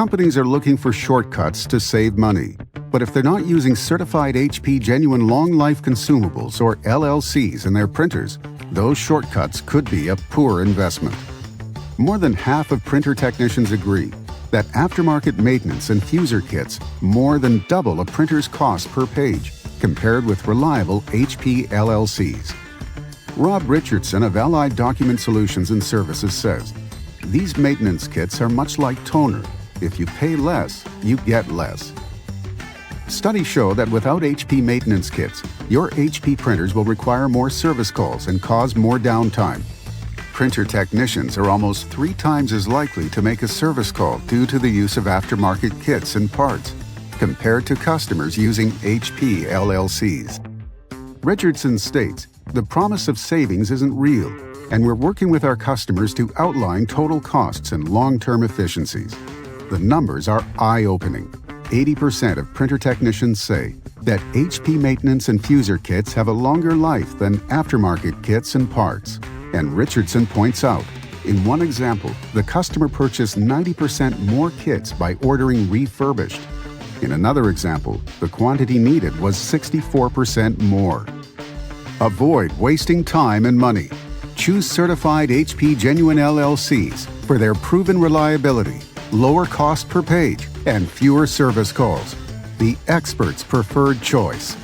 Companies are looking for shortcuts to save money. But if they're not using certified HP Genuine Long Life Consumables or LLCs in their printers, those shortcuts could be a poor investment. More than half of printer technicians agree that aftermarket maintenance and Fuser kits more than double a printer's cost per page compared with reliable HP LLCs. Rob Richardson of Allied Document Solutions and Services says, "These maintenance kits are much like toner. If you pay less, you get less." Studies show that without HP maintenance kits, your HP printers will require more service calls and cause more downtime. Printer technicians are almost 3 times as likely to make a service call due to the use of aftermarket kits and parts, compared to customers using HP LLCs. Richardson states, "The promise of savings isn't real, and we're working with our customers to outline total costs and long-term efficiencies." The numbers are eye-opening. 80% of printer technicians say that HP maintenance and Fuser kits have a longer life than aftermarket kits and parts. And Richardson points out, in one example, the customer purchased 90% more kits by ordering refurbished. In another example, the quantity needed was 64% more. Avoid wasting time and money. Choose certified HP Genuine LLCs for their proven reliability, lower cost per page, and fewer service calls. The expert's preferred choice.